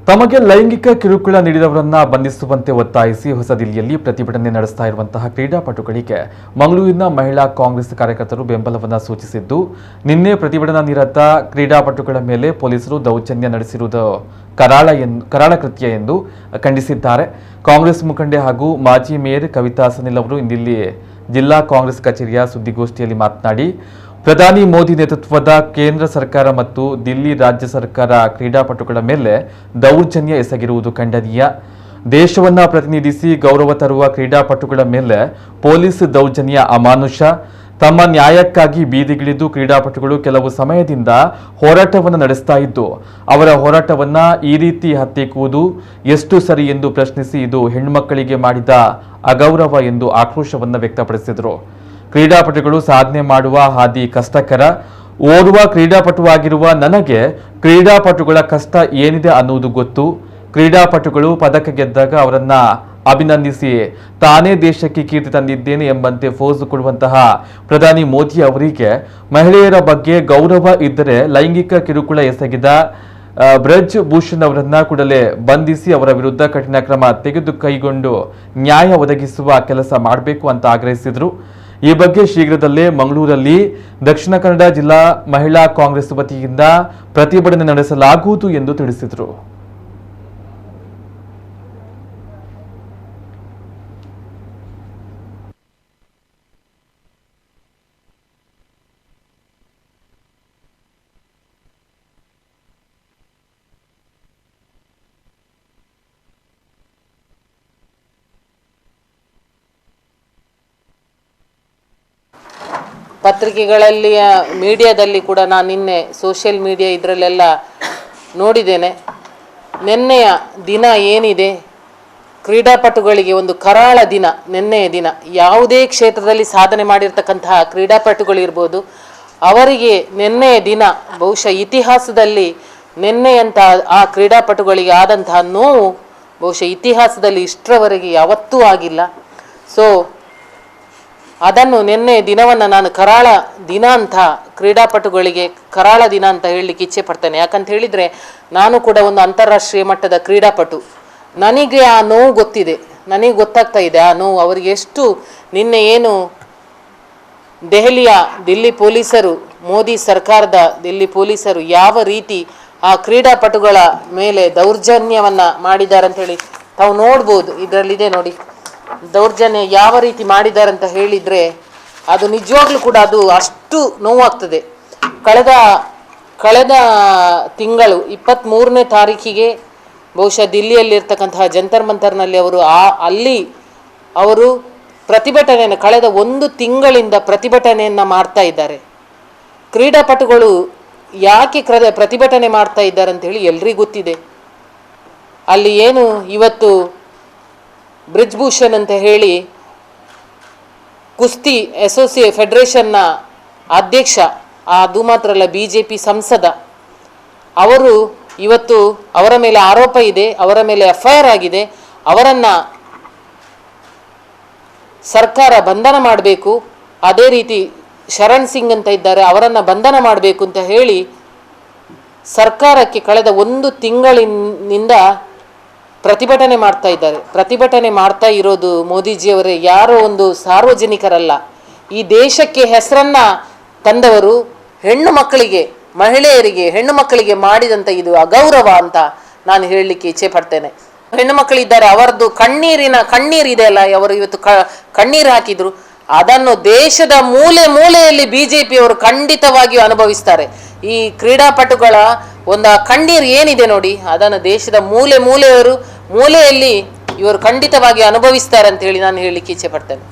ತಮಗೆ ಲೈಂಗಿಕ ಕಿರುಕುಳ ನೀಡಿದವರನ್ನ ಬಂಧಿಸುವಂತೆ ಒತ್ತಾಯಿಸಿ ಹೊಸದಿಲ್ಲಿಯಲ್ಲಿ ಪ್ರತಿಭಟನೆ ನಡೆಸ್ತಾ ಇರುವಂತಹ ಕ್ರೀಡಾಪಟುಗಳಿಗೆ ಮಂಗಳೂರಿನ ಮಹಿಳಾ ಕಾಂಗ್ರೆಸ್ ಕಾರ್ಯಕರ್ತರು ಬೆಂಬಲವನ್ನು ಸೂಚಿಸಿದ್ದು, ನಿನ್ನೆ ಪ್ರತಿಭಟನಾ ನಿರತ ಕ್ರೀಡಾಪಟುಗಳ ಮೇಲೆ ಪೊಲೀಸರು ದೌರ್ಜನ್ಯ ನಡೆಸಿರುವುದು ಕರಾಳ ಕೃತ್ಯ ಎಂದು ಖಂಡಿಸಿದ್ದಾರೆ. ಕಾಂಗ್ರೆಸ್ ಮುಖಂಡೆ ಹಾಗೂ ಮಾಜಿ ಮೇಯರ್ ಕವಿತಾ ಸನಿಲ್ ಅವರು ಇಂದಿಲ್ಲಿ ಜಿಲ್ಲಾ ಕಾಂಗ್ರೆಸ್ ಕಚೇರಿಯ ಸುದ್ದಿಗೋಷ್ಠಿಯಲ್ಲಿ ಮಾತನಾಡಿ, ಪ್ರಧಾನಿ ಮೋದಿ ನೇತೃತ್ವದ ಕೇಂದ್ರ ಸರ್ಕಾರ ಮತ್ತು ದಿಲ್ಲಿ ರಾಜ್ಯ ಸರ್ಕಾರ ಕ್ರೀಡಾಪಟುಗಳ ಮೇಲೆ ದೌರ್ಜನ್ಯ ಎಸಗಿರುವುದು ಖಂಡನೀಯ. ದೇಶವನ್ನ ಪ್ರತಿನಿಧಿಸಿ ಗೌರವ ತರುವ ಕ್ರೀಡಾಪಟುಗಳ ಮೇಲೆ ಪೊಲೀಸ್ ದೌರ್ಜನ್ಯ ಅಮಾನುಷ. ತಮ್ಮ ನ್ಯಾಯಕ್ಕಾಗಿ ಬೀದಿಗಿಳಿದು ಕ್ರೀಡಾಪಟುಗಳು ಕೆಲವು ಸಮಯದಿಂದ ಹೋರಾಟವನ್ನು ನಡೆಸ್ತಾ ಇದ್ದು, ಅವರ ಹೋರಾಟವನ್ನ ಈ ರೀತಿ ಹತ್ತಿಕ್ಕುವುದು ಎಷ್ಟು ಸರಿ ಎಂದು ಪ್ರಶ್ನಿಸಿ ಇದು ಹೆಣ್ಮಕ್ಕಳಿಗೆ ಮಾಡಿದ ಅಗೌರವ ಎಂದು ಆಕ್ರೋಶವನ್ನು ವ್ಯಕ್ತಪಡಿಸಿದರು. ಕ್ರೀಡಾಪಟುಗಳು ಸಾಧನೆ ಮಾಡುವ ಹಾದಿ ಕಷ್ಟಕರ. ಓರ್ವ ಕ್ರೀಡಾಪಟುವಾಗಿರುವ ನನಗೆ ಕ್ರೀಡಾಪಟುಗಳ ಕಷ್ಟ ಏನಿದೆ ಅನ್ನುವುದು ಗೊತ್ತು. ಕ್ರೀಡಾಪಟುಗಳು ಪದಕ ಗೆದ್ದಾಗ ಅವರನ್ನ ಅಭಿನಂದಿಸಿ ತಾನೇ ದೇಶಕ್ಕೆ ಕೀರ್ತಿ ತಂದಿದ್ದೇನೆ ಎಂಬಂತೆ ಫೋಸು ಕೊಡುವಂತಹ ಪ್ರಧಾನಿ ಮೋದಿ ಅವರಿಗೆ ಮಹಿಳೆಯರ ಬಗ್ಗೆ ಗೌರವ ಇದ್ದರೆ ಲೈಂಗಿಕ ಕಿರುಕುಳ ಎಸಗಿದ ಬ್ರಜ್ ಭೂಷಣ್ ಅವರನ್ನ ಕೂಡಲೇ ಬಂಧಿಸಿ ಅವರ ವಿರುದ್ಧ ಕಠಿಣ ಕ್ರಮ ಕೈಗೊಂಡು ನ್ಯಾಯ ಒದಗಿಸುವ ಕೆಲಸ ಮಾಡಬೇಕು ಅಂತ ಆಗ್ರಹಿಸಿದರು. ಈ ಬಗ್ಗೆ ಶೀಘ್ರದಲ್ಲೇ ಮಂಗಳೂರಲ್ಲಿ ದಕ್ಷಿಣ ಕನ್ನಡ ಜಿಲ್ಲಾ ಮಹಿಳಾ ಕಾಂಗ್ರೆಸ್ ವತಿಯಿಂದ ಪ್ರತಿಭಟನೆ ನಡೆಸಲಾಗುವುದು ಎಂದು ತಿಳಿಸಿದರು. ಪತ್ರಿಕೆಗಳಲ್ಲಿ ಮೀಡಿಯಾದಲ್ಲಿ ಕೂಡ ನಾನು ನಿನ್ನೆ ಸೋಷಿಯಲ್ ಮೀಡಿಯಾ ಇದರಲ್ಲೆಲ್ಲ ನೋಡಿದ್ದೇನೆ. ನಿನ್ನೆಯ ದಿನ ಏನಿದೆ, ಕ್ರೀಡಾಪಟುಗಳಿಗೆ ಒಂದು ಕರಾಳ ದಿನ. ನಿನ್ನೆಯ ದಿನ ಯಾವುದೇ ಕ್ಷೇತ್ರದಲ್ಲಿ ಸಾಧನೆ ಮಾಡಿರ್ತಕ್ಕಂತಹ ಕ್ರೀಡಾಪಟುಗಳಿರ್ಬೋದು, ಅವರಿಗೆ ನಿನ್ನೆಯ ದಿನ ಬಹುಶಃ ಇತಿಹಾಸದಲ್ಲಿ ನಿನ್ನೆಯಂಥ ಆ ಕ್ರೀಡಾಪಟುಗಳಿಗೆ ಆದಂತಹ ನೋವು ಬಹುಶಃ ಇತಿಹಾಸದಲ್ಲಿ ಇಷ್ಟರವರೆಗೆ ಯಾವತ್ತೂ ಆಗಿಲ್ಲ. ಸೊ ಅದನ್ನು ನಿನ್ನೆ ದಿನವನ್ನು ನಾನು ಕರಾಳ ದಿನ ಅಂತ, ಕ್ರೀಡಾಪಟುಗಳಿಗೆ ಕರಾಳ ದಿನ ಅಂತ ಹೇಳಲಿಕ್ಕೆ ಇಚ್ಛೆ ಪಡ್ತೇನೆ. ಯಾಕಂತ ಹೇಳಿದರೆ ನಾನು ಕೂಡ ಒಂದು ಅಂತಾರಾಷ್ಟ್ರೀಯ ಮಟ್ಟದ ಕ್ರೀಡಾಪಟು. ನನಗೆ ಆ ನೋವು ಗೊತ್ತಿದೆ, ನನಗೆ ಗೊತ್ತಾಗ್ತಾ ಇದೆ ಆ ನೋವು ಅವರಿಗೆ ಎಷ್ಟು. ನಿನ್ನೆ ಏನು ದಿಲ್ಲಿ ಪೊಲೀಸರು, ಮೋದಿ ಸರ್ಕಾರದ ದಿಲ್ಲಿ ಪೊಲೀಸರು ಯಾವ ರೀತಿ ಆ ಕ್ರೀಡಾಪಟುಗಳ ಮೇಲೆ ದೌರ್ಜನ್ಯವನ್ನು ಮಾಡಿದ್ದಾರೆ ಅಂತೇಳಿ ತಾವು ನೋಡ್ಬೋದು. ಇದರಲ್ಲಿದೆ ನೋಡಿ, ದೌರ್ಜನ್ಯ ಯಾವ ರೀತಿ ಮಾಡಿದ್ದಾರೆ ಅಂತ ಹೇಳಿದರೆ ಅದು ನಿಜವಾಗ್ಲೂ ಕೂಡ ಅದು ಅಷ್ಟು ನೋವಾಗ್ತದೆ. ಕಳೆದ ತಿಂಗಳು 23ನೇ ತಾರೀಕಿಗೆ ಬಹುಶಃ ದಿಲ್ಲಿಯಲ್ಲಿರ್ತಕ್ಕಂತಹ ಜಂತರ್ ಮಂತರ್ನಲ್ಲಿ ಅಲ್ಲಿ ಅವರು ಪ್ರತಿಭಟನೆಯನ್ನು ಕಳೆದ 1 ತಿಂಗಳಿಂದ ಪ್ರತಿಭಟನೆಯನ್ನು ಮಾಡ್ತಾ ಇದ್ದಾರೆ. ಕ್ರೀಡಾಪಟುಗಳು ಯಾಕೆ ಪ್ರತಿಭಟನೆ ಮಾಡ್ತಾ ಇದ್ದಾರೆ ಅಂತ ಹೇಳಿ ಎಲ್ರಿಗೂ ಗೊತ್ತಿದೆ. ಅಲ್ಲಿ ಏನು ಇವತ್ತು ಬ್ರಿಜ್ ಭೂಷಣ್ ಅಂತ ಹೇಳಿ ಕುಸ್ತಿ ಫೆಡರೇಷನ್ನ ಅಧ್ಯಕ್ಷ, ಅದು ಮಾತ್ರ ಅಲ್ಲ BJP ಸಂಸದ, ಅವರು ಇವತ್ತು ಅವರ ಮೇಲೆ ಆರೋಪ ಇದೆ, ಅವರ ಮೇಲೆ FIR ಆಗಿದೆ. ಅವರನ್ನು ಸರ್ಕಾರ ಬಂಧನ ಮಾಡಬೇಕು. ಅದೇ ರೀತಿ ಶರಣ್ ಸಿಂಗ್ ಅಂತ ಇದ್ದಾರೆ, ಅವರನ್ನು ಬಂಧನ ಮಾಡಬೇಕು ಅಂತ ಹೇಳಿ ಸರ್ಕಾರಕ್ಕೆ ಕಳೆದ 1 ತಿಂಗಳಿನಿಂದ ಪ್ರತಿಭಟನೆ ಮಾಡ್ತಾ ಇದ್ದಾರೆ. ಪ್ರತಿಭಟನೆ ಮಾಡ್ತಾ ಇರೋದು ಮೋದಿಜಿಯವರೇ, ಯಾರೋ ಒಂದು ಸಾರ್ವಜನಿಕರಲ್ಲ. ಈ ದೇಶಕ್ಕೆ ಹೆಸರನ್ನ ತಂದವರು, ಹೆಣ್ಣು ಮಕ್ಕಳಿಗೆ, ಮಹಿಳೆಯರಿಗೆ, ಹೆಣ್ಣು ಮಕ್ಕಳಿಗೆ ಮಾಡಿದಂಥ ಇದು ಅಗೌರವ ಅಂತ ನಾನು ಹೇಳಲಿಕ್ಕೆ ಇಚ್ಛೆ ಪಡ್ತೇನೆ. ಹೆಣ್ಣು ಮಕ್ಕಳಿದ್ದಾರೆ, ಅವರದ್ದು ಕಣ್ಣೀರಿದೆ ಅಲ್ಲ, ಅವರು ಇವತ್ತು ಕಣ್ಣೀರು ಹಾಕಿದ್ರು. ಅದನ್ನು ದೇಶದ ಮೂಲೆಯಲ್ಲಿ BJP ಅವರು ಖಂಡಿತವಾಗಿಯೂ ಅನುಭವಿಸ್ತಾರೆ. ಈ ಕ್ರೀಡಾಪಟುಗಳ ಒಂದು ಕಣ್ಣೀರು ಏನಿದೆ ನೋಡಿ, ಅದನ್ನು ದೇಶದ ಮೂಲೆಯಲ್ಲಿ ಇವರು ಖಂಡಿತವಾಗಿ ಅನುಭವಿಸ್ತಾರೆ ಅಂತ ಹೇಳಿ ನಾನು ಹೇಳಲಿಕ್ಕೆ ಇಚ್ಛೆ ಪಡ್ತೇನೆ.